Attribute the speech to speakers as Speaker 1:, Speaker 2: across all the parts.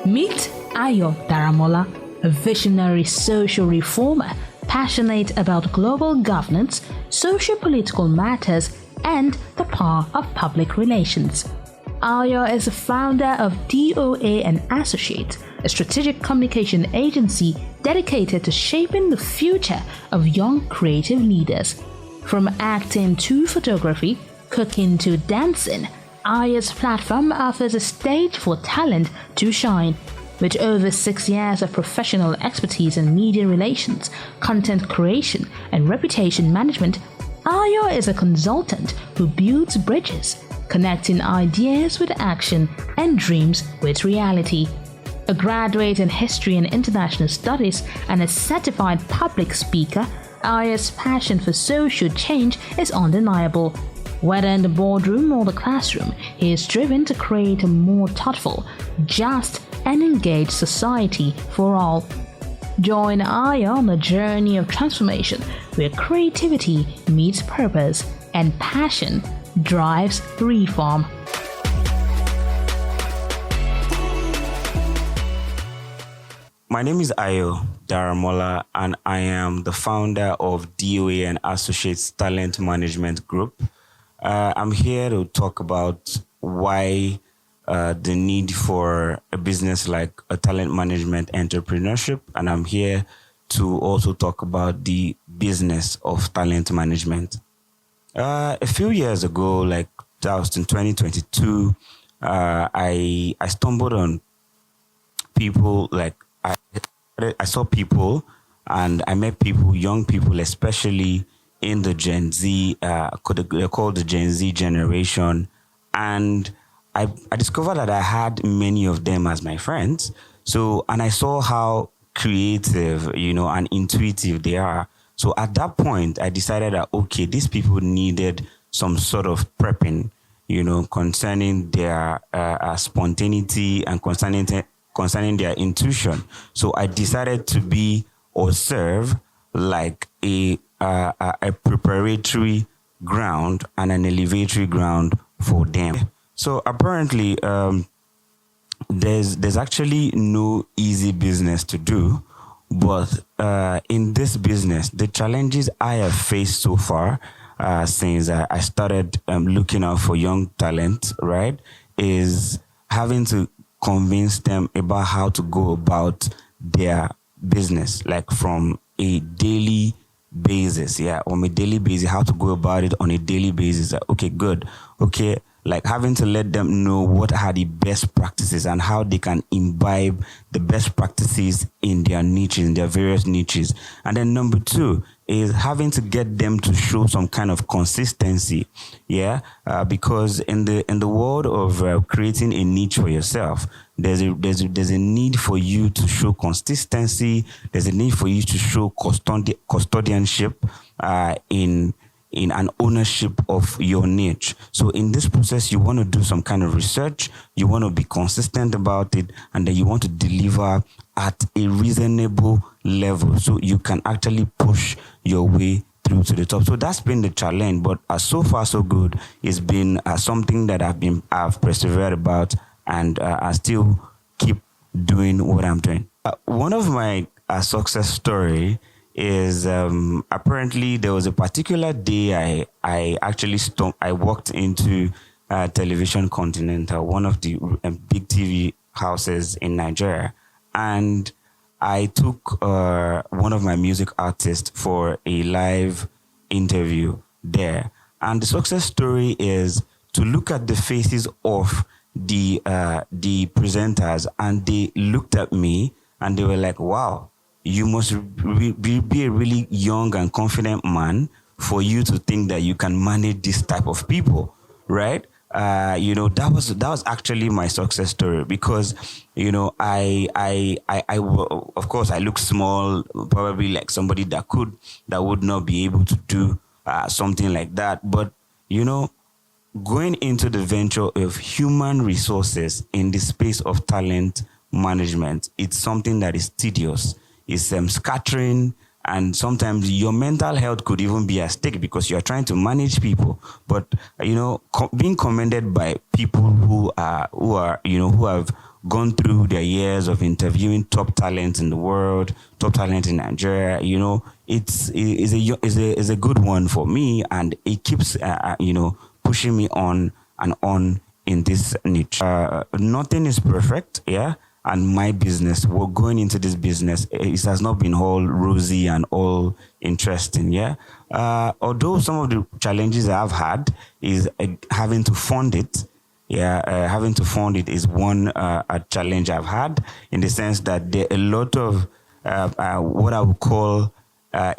Speaker 1: Meet Ayo Daramola, a visionary social reformer passionate about global governance, socio-political matters, and the power of public relations. Ayo is the founder of DOA and Associates, a strategic communication agency dedicated to shaping the future of young creative leaders. From acting to photography, cooking to dancing, Ayo's platform offers a stage for talent to shine. With over 6 years of professional expertise in media relations, content creation, and reputation management, Ayo is a consultant who builds bridges, connecting ideas with action and dreams with reality. A graduate in history and international studies and a certified public speaker, Ayo's passion for social change is undeniable. Whether in the boardroom or the classroom, he is driven to create a more thoughtful, just, and engaged society for all. Join Ayo on a journey of transformation where creativity meets purpose and passion drives reform.
Speaker 2: My name is Ayo Daramola, and I am the founder of DOA and Associates Talent Management Group. I'm here to talk about why the need for a business like a talent management entrepreneurship, and I'm here to also talk about the business of talent management. A few years ago, like that was in 2022, I stumbled on people like I saw people and I met people, young people, especially in the Gen Z, they're called the Gen Z generation. And I discovered that I had many of them as my friends. And I saw how creative, and intuitive they are. So at that point, I decided that, okay, these people needed some sort of prepping, concerning their spontaneity and concerning their intuition. So I decided to be or serve like a preparatory ground and an elevatory ground for them. So apparently, there's actually no easy business to do, but in this business, the challenges I have faced so far since I started looking out for young talent, right, is having to convince them about how to go about their business, like from a daily basis, on a daily basis, how to go about it on a daily basis. Okay, good. Okay, like having to let them know what are the best practices and how they can imbibe the best practices in their niches, in their various niches. And then number two is having to get them to show some kind of consistency, because in the world of creating a niche for yourself, there's a need for you to show consistency. There's a need for you to show custodianship in an ownership of your niche. So in this process, you want to do some kind of research, you want to be consistent about it, and then you want to deliver at a reasonable level so you can actually push your way through to the top. So that's been the challenge, but so far so good. It's been something that I've persevered about, and I still keep doing what I'm doing. One of my success story is apparently there was a particular day I actually I walked into Television Continental, one of the big TV houses in Nigeria, and I took one of my music artists for a live interview there. And the success story is to look at the faces of the presenters, and they looked at me and they were like, wow, you must be a really young and confident man for you to think that you can manage this type of people, right? That was actually my success story, because I of course I look small, probably like somebody that would not be able to do something like that. But going into the venture of human resources in the space of talent management, it's something that is tedious. It's scattering, and sometimes your mental health could even be at stake because you're trying to manage people. But being commended by people who have gone through their years of interviewing top talent in the world, top talent in Nigeria. It's a good one for me, and it keeps pushing me on and on in this niche. Nothing is perfect, yeah. And my business, we're going into this business, it has not been all rosy and all interesting, yeah. Although some of the challenges I've had is having to fund it. Yeah, having to fund it is one a challenge I've had, in the sense that there are a lot of what I would call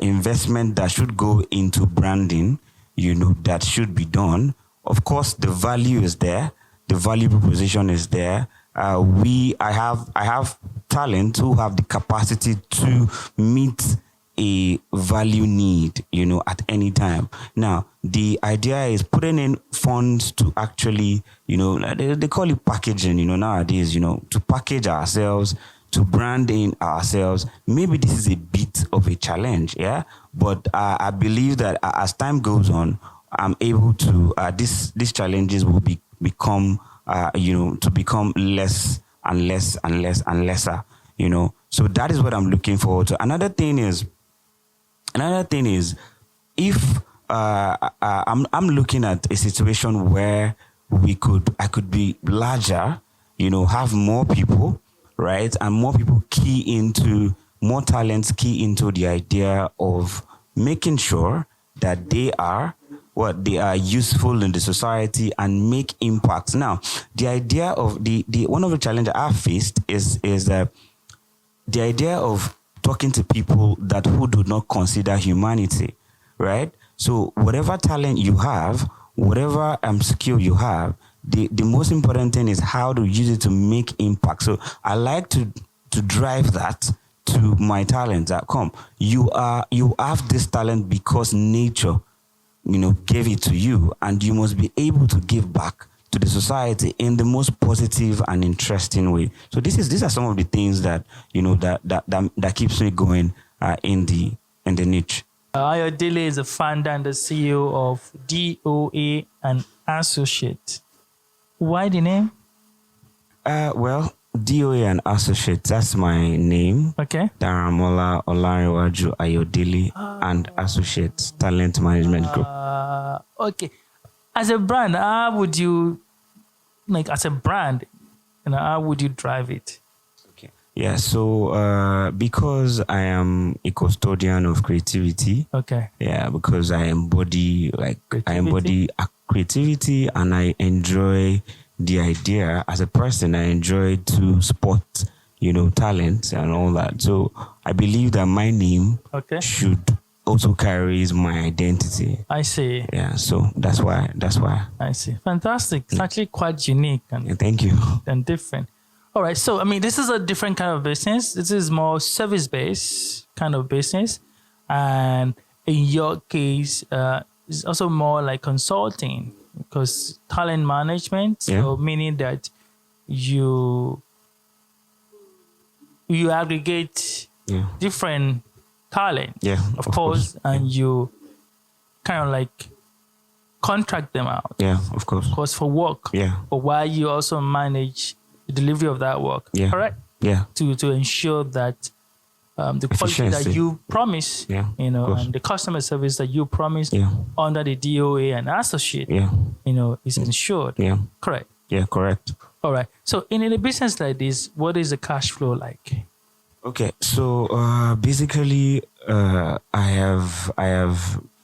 Speaker 2: investment that should go into branding, that should be done. Of course, the value is there, the value proposition is there. I have talent who have the capacity to meet a value need, at any time. Now, the idea is putting in funds to actually, they call it packaging, nowadays, to package ourselves, to brand in ourselves. Maybe this is a bit of a challenge, yeah. But I believe that as time goes on, I'm able to, these challenges will become less and less and less and lesser, So that is what I'm looking forward to. Another thing is, if I'm looking at a situation where I could be larger, have more people, right, and more people more talents key into the idea of making sure that they are useful in the society and make impacts. Now, the idea of the one of the challenges I've faced is the idea of talking to people who do not consider humanity, right? So whatever talent you have, whatever skill you have, the most important thing is how to use it to make impact. So I like to drive that to my talents that come. You have this talent because nature gave it to you, and you must be able to give back to the society in the most positive and interesting way. So these are some of the things that that keeps me going in the niche.
Speaker 3: Ayodele is the founder and the CEO of DOA and Associate. Why the name?
Speaker 2: Well, DOA and Associate, that's my name.
Speaker 3: Okay.
Speaker 2: Daramola Olarewaju Ayodele and Associates Talent Management Group.
Speaker 3: Okay. As a brand, how would you, how would you drive it?
Speaker 2: Okay. Yeah, so because I am a custodian of creativity.
Speaker 3: Okay.
Speaker 2: Yeah, because I embody creativity, and I enjoy the idea as a person. I enjoy to spot, talent and all that. So I believe that my name should also carries my identity.
Speaker 3: I see.
Speaker 2: Yeah, so that's why.
Speaker 3: I see. Fantastic. It's actually quite unique and
Speaker 2: thank you.
Speaker 3: And different. All right. So this is a different kind of business. This is more service-based kind of business, and in your case, it's also more like consulting, because talent management. So meaning that you aggregate different talent, of course, and you kind of contract them out,
Speaker 2: of course,
Speaker 3: for work, but while you also manage the delivery of that work, correct, to ensure that the quality that you promise, and the customer service that you promise under the DOA and Associate, is ensured, correct,
Speaker 2: correct.
Speaker 3: All right. So in a business like this, what is the cash flow like?
Speaker 2: Okay, so basically, I have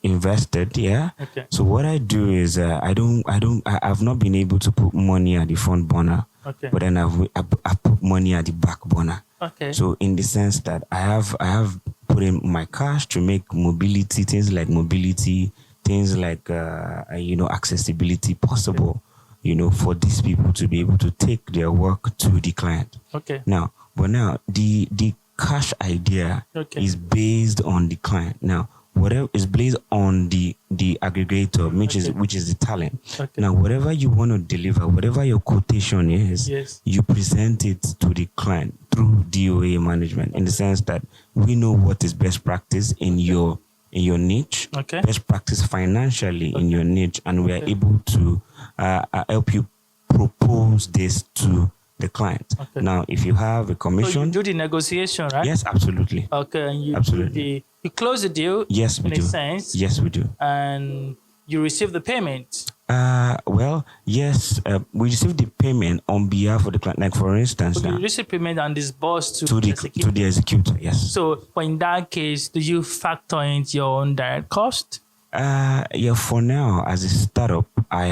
Speaker 2: invested,
Speaker 3: Okay.
Speaker 2: So what I do is I've not been able to put money at the front burner, but then I put money at the back burner.
Speaker 3: Okay.
Speaker 2: So in the sense that I have put in my cash to make mobility, things like accessibility possible, for these people to be able to take their work to the client.
Speaker 3: Okay.
Speaker 2: Now, the cash idea is based on the client. Now, whatever is based on the aggregator, which is the talent.
Speaker 3: Okay.
Speaker 2: Now, whatever you want to deliver, whatever your quotation is, you present it to the client through DOA management, in the sense that we know what is best practice in your niche, best practice financially in your niche, and we are able to help you propose this to the client.
Speaker 3: Okay.
Speaker 2: Now, if you have a
Speaker 3: So
Speaker 2: commission,
Speaker 3: you do the negotiation, right?
Speaker 2: yes, absolutely.
Speaker 3: Okay, and you
Speaker 2: Absolutely.
Speaker 3: you close the deal.
Speaker 2: Yes, we
Speaker 3: in
Speaker 2: do.
Speaker 3: a sense.
Speaker 2: Yes, we do.
Speaker 3: And you receive the payment.
Speaker 2: Well, yes, we receive the payment on behalf of the client. Like for instance,
Speaker 3: So
Speaker 2: now,
Speaker 3: you receive payment and disburse to
Speaker 2: to
Speaker 3: executor.
Speaker 2: the executor. Yes.
Speaker 3: So, but in that case, do you factor in your own direct cost?
Speaker 2: Yeah. For now, as a startup, I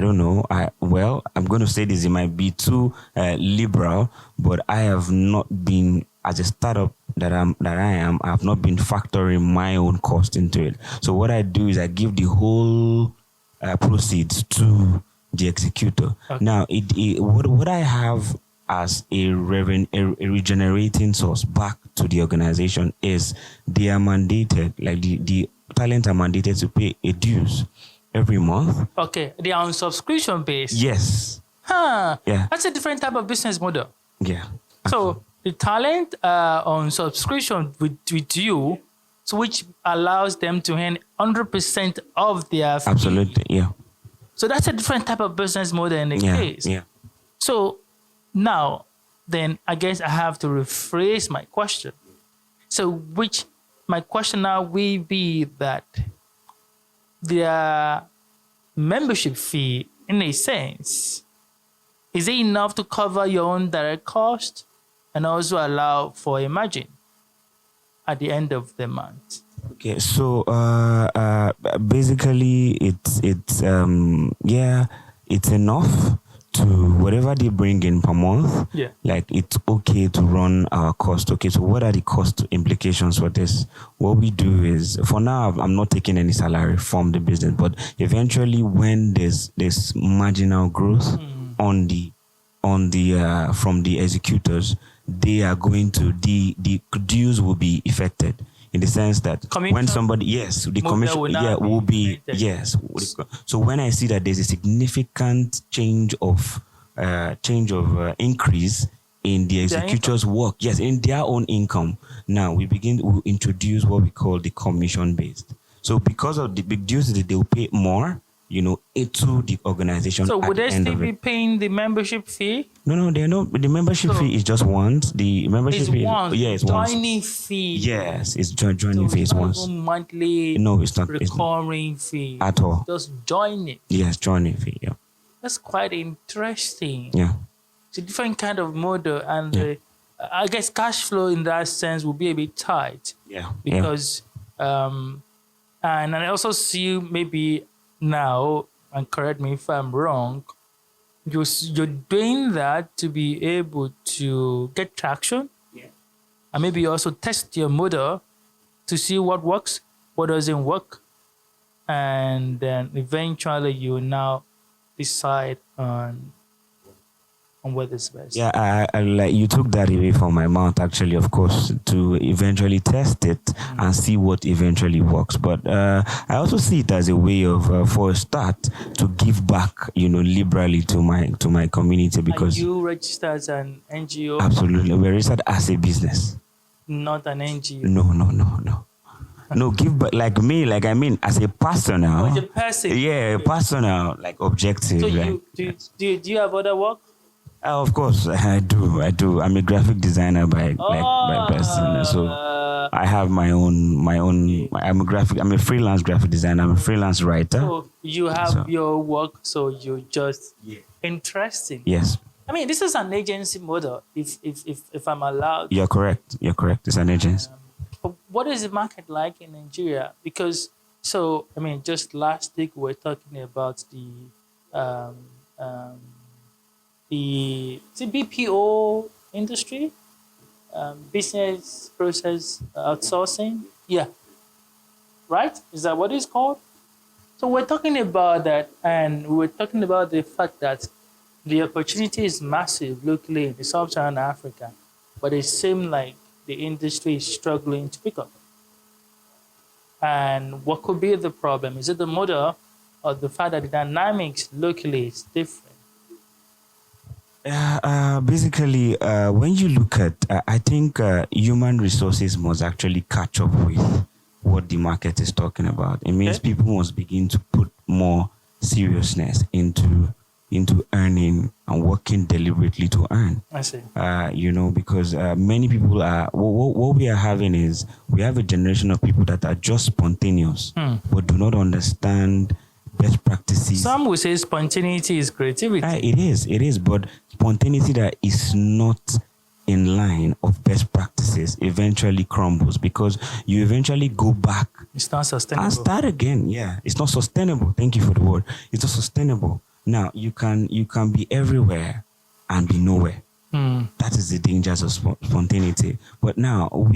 Speaker 2: don't know. I'm going to say this. It might be too liberal, but I have not been, as a startup I have not been factoring my own cost into it. So what I do is I give the whole proceeds to the executor.
Speaker 3: Okay.
Speaker 2: Now, what I have as a regenerating source back to the organization is they are mandated, like the talent are mandated to pay a dues every month.
Speaker 3: Okay, they are on subscription base.
Speaker 2: Yes.
Speaker 3: Huh.
Speaker 2: Yeah.
Speaker 3: That's a different type of business model.
Speaker 2: Yeah.
Speaker 3: So the talent are on subscription with you, so which allows them to earn 100% of their fee.
Speaker 2: Absolutely. Yeah.
Speaker 3: So that's a different type of business model in the case.
Speaker 2: Yeah.
Speaker 3: So now, then I guess I have to rephrase my question. So my question now will be that their membership fee, in a sense, is it enough to cover your own direct cost and also allow for a margin at the end of the month?
Speaker 2: Okay, so basically it's enough to whatever they bring in per month.
Speaker 3: Yeah.
Speaker 2: Like it's okay to run our cost. Okay, so what are the cost implications for this? What we do is, for now, I'm not taking any salary from the business, but eventually when there's marginal growth on the from the executors, they are going to the dues will be affected. In the sense that
Speaker 3: Commission
Speaker 2: when somebody, yes, the
Speaker 3: model
Speaker 2: commission,
Speaker 3: will now
Speaker 2: will be,
Speaker 3: affected.
Speaker 2: yes. So when I see that there's a significant change of increase in the executors' work, yes, in their own income, now we introduce what we call the commission based. So because of the big dues, they will pay more, into the organization.
Speaker 3: So would
Speaker 2: the
Speaker 3: they
Speaker 2: end
Speaker 3: still
Speaker 2: of
Speaker 3: be
Speaker 2: it.
Speaker 3: paying the membership fee?
Speaker 2: No, they're not. The membership fee is just once. The membership
Speaker 3: It's
Speaker 2: fee,
Speaker 3: once.
Speaker 2: it's once.
Speaker 3: Joining fee.
Speaker 2: Yes, it's joining fee is
Speaker 3: It's not
Speaker 2: once.
Speaker 3: even monthly.
Speaker 2: No, it's not. It's not
Speaker 3: Recurring fee
Speaker 2: at all.
Speaker 3: Just join it.
Speaker 2: Yes, joining fee. Yeah.
Speaker 3: That's quite interesting.
Speaker 2: Yeah.
Speaker 3: It's a different kind of model, and
Speaker 2: Yeah.
Speaker 3: I guess cash flow in that sense will be a bit tight
Speaker 2: Yeah.
Speaker 3: because, and I also see maybe now, and correct me if I'm wrong, you're doing that to be able to get traction, and maybe also test your model to see what works, what doesn't work, and then eventually you now decide on what is best.
Speaker 2: Yeah, I like you took that away from my mouth. Actually, of course, to eventually test it and see what eventually works. But I also see it as a way of, for a start, to give back, liberally to my community, because
Speaker 3: Are you registered as an NGO?
Speaker 2: absolutely, we're registered as a business.
Speaker 3: Not an NGO.
Speaker 2: No. No, give back, like me, like I mean, as a personal.
Speaker 3: As a person.
Speaker 2: Yeah, personal, like objective.
Speaker 3: So
Speaker 2: like,
Speaker 3: do you have other work?
Speaker 2: of course, I do. I'm a graphic designer by person. So I have my own. I'm a freelance graphic designer. I'm a freelance writer.
Speaker 3: So you have your work. So you just interesting.
Speaker 2: Yes,
Speaker 3: I mean, this is an agency model. If I'm allowed.
Speaker 2: you're correct. It's an agency.
Speaker 3: But what is the market like in Nigeria? Because just last week we were talking about the BPO industry, business process outsourcing. Yeah. Right? Is that what it's called? So we're talking about that, and we're talking about the fact that the opportunity is massive locally in Sub-Saharan Africa, but it seems like the industry is struggling to pick up. And what could be the problem? Is it the model or the fact that the dynamics locally is different?
Speaker 2: Basically, when you look at, I think human resources must actually catch up with what the market is talking about. It means people must begin to put more seriousness into earning and working working deliberately to earn.
Speaker 3: I see.
Speaker 2: Because many people are, what we are having is, we have a generation of people that are just spontaneous, but do not understand best practices.
Speaker 3: Some will say spontaneity is creativity.
Speaker 2: It is, but spontaneity that is not in line of best practices eventually crumbles, because you eventually go back.
Speaker 3: It's not sustainable.
Speaker 2: And start again. Yeah, it's not sustainable. Thank you for the word. It's not sustainable. Now you can be everywhere and be nowhere. That is the dangers of spontaneity. But now with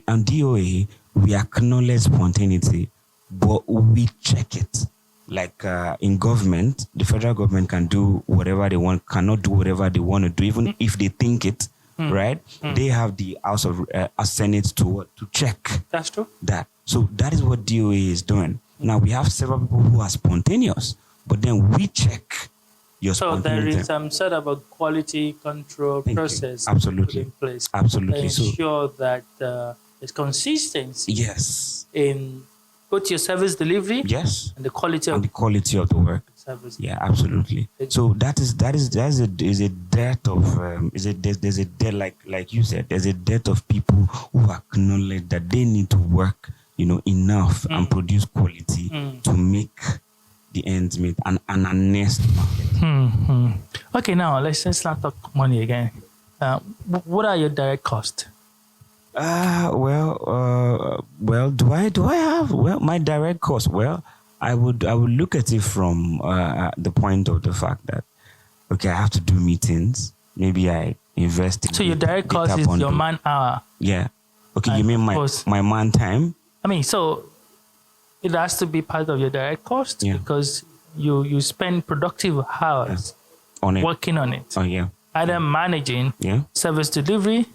Speaker 2: DOA, we acknowledge spontaneity, but we check it. Like in government, the federal government can do whatever they want, cannot do whatever they want to do, even if they think it, right? They have the House of Senate to check.
Speaker 3: That's true.
Speaker 2: That. So that is what DOA is doing. Now we have several people who are spontaneous, but then we check your spontaneity.
Speaker 3: So there is sort of a quality control process
Speaker 2: absolutely
Speaker 3: put in place.
Speaker 2: Absolutely.
Speaker 3: To ensure that there's consistency.
Speaker 2: Yes.
Speaker 3: In both your service delivery,
Speaker 2: yes,
Speaker 3: and the quality of
Speaker 2: the work.
Speaker 3: Service.
Speaker 2: Yeah, absolutely. So there's a dearth of there's a dearth, like you said, there's a dearth of people who acknowledge that they need to work, enough and produce quality to make the ends meet and honest market.
Speaker 3: Okay, now let's not talk money again. What are your direct costs?
Speaker 2: Do I have my direct cost? Well, I would look at it from the point of the fact that, okay, I have to do meetings. Maybe I invest in.
Speaker 3: So your direct cost is your man hour.
Speaker 2: Yeah. Okay, you mean my man time?
Speaker 3: I mean, so it has to be part of your direct cost because you spend productive hours
Speaker 2: on it,
Speaker 3: working on it.
Speaker 2: Oh yeah.
Speaker 3: Either managing service delivery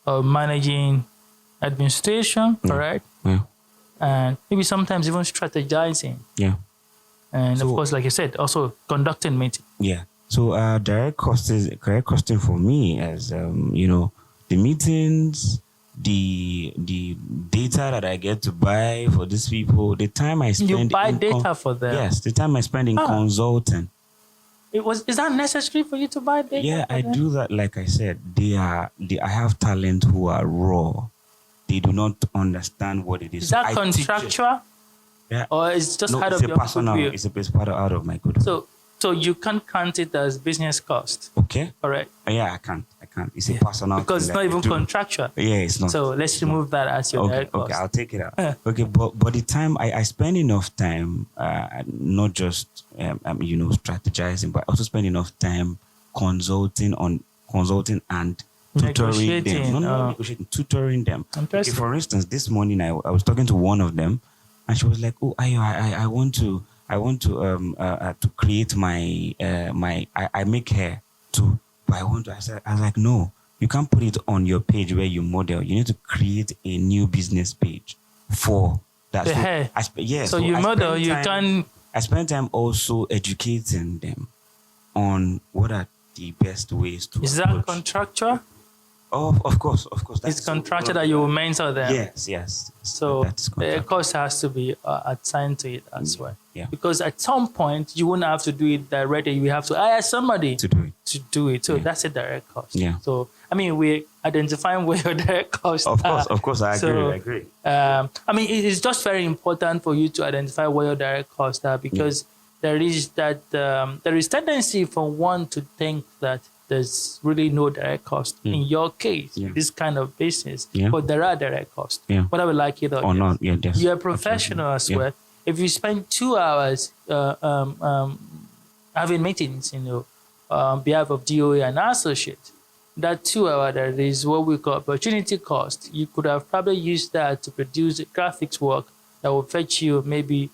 Speaker 3: or managing administration, correct?
Speaker 2: Yeah.
Speaker 3: And maybe sometimes even strategizing.
Speaker 2: Yeah.
Speaker 3: And of course, like you said, also conducting meetings.
Speaker 2: Yeah. So direct costing for me as the meetings, the data that I get to buy for these people, the time I spend.
Speaker 3: You buy data for them.
Speaker 2: Yes, the time I spend in consulting.
Speaker 3: Is that necessary for you to buy data?
Speaker 2: Yeah, I do that. Like I said, I have talent who are raw. They do not understand what it is.
Speaker 3: Is that contractual?
Speaker 2: Yeah.
Speaker 3: Or it's just out of your goodwill?
Speaker 2: It's part out of my goodwill.
Speaker 3: So you can't count it as business cost.
Speaker 2: Okay.
Speaker 3: All right.
Speaker 2: Yeah, I can't. It's a personal
Speaker 3: because it's not even contractual.
Speaker 2: Yeah, it's not.
Speaker 3: So let's remove that as your direct cost.
Speaker 2: Okay, I'll take it out. Okay, but the time I spend enough time, not just strategizing, but also spend enough time consulting and tutoring them. Negotiating, tutoring them. Okay, for instance, this morning I was talking to one of them, and she was like, "Oh, I want to create my I make hair too, but I was like, no, you can't put it on your page where you model. You need to create a new business page for that.
Speaker 3: The hair. So you model. You can.
Speaker 2: I spend time also educating them on what are the best ways to.
Speaker 3: Is that contractual?
Speaker 2: Oh, of course.
Speaker 3: It's contractual that you will mentor them.
Speaker 2: Yes.
Speaker 3: So the cost has to be assigned to it as well.
Speaker 2: Yeah.
Speaker 3: Because at some point you won't have to do it directly. You have to hire somebody to do it. So that's a direct cost.
Speaker 2: Yeah.
Speaker 3: So I mean, we're identifying where your direct costs are.
Speaker 2: Of course, I agree.
Speaker 3: I mean, it is just very important for you to identify where your direct costs are because there is tendency for one to think that there's really no direct cost. In your case, this kind of business, but there are direct costs. Whether we like it or
Speaker 2: not,
Speaker 3: you're a professional as well. If you spend 2 hours having meetings, on behalf of DOA and associates, that 2 hour that is what we call opportunity cost. You could have probably used that to produce graphics work that will fetch you maybe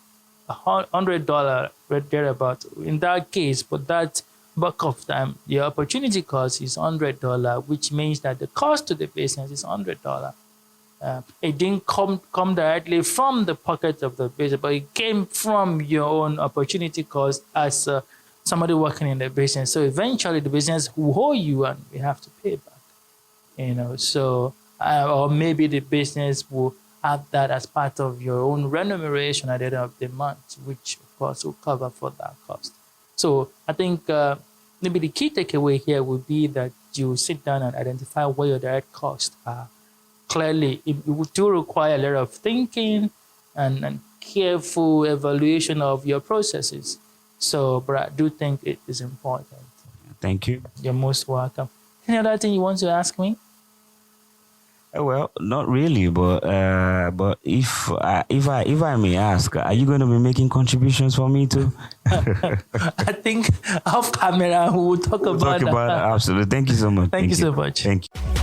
Speaker 3: $100 right thereabout. In that case, for that bulk of time, the opportunity cost is $100, which means that the cost to the business is $100. It didn't come directly from the pocket of the business, but it came from your own opportunity cost as somebody working in the business. So eventually the business will owe you and we have to pay back. So or maybe the business will have that as part of your own remuneration at the end of the month, which of course will cover for that cost. So I think maybe the key takeaway here would be that you sit down and identify what your direct costs are. Clearly, it do require a lot of thinking and careful evaluation of your processes. So, but I do think it is important.
Speaker 2: Thank you.
Speaker 3: You're most welcome. Any other thing you want to ask me?
Speaker 2: Well, not really, but if I may ask, are you going to be making contributions for me too?
Speaker 3: I think off camera we will talk about that.
Speaker 2: Absolutely. Thank you so much.
Speaker 3: Thank you so much.
Speaker 2: Thank you.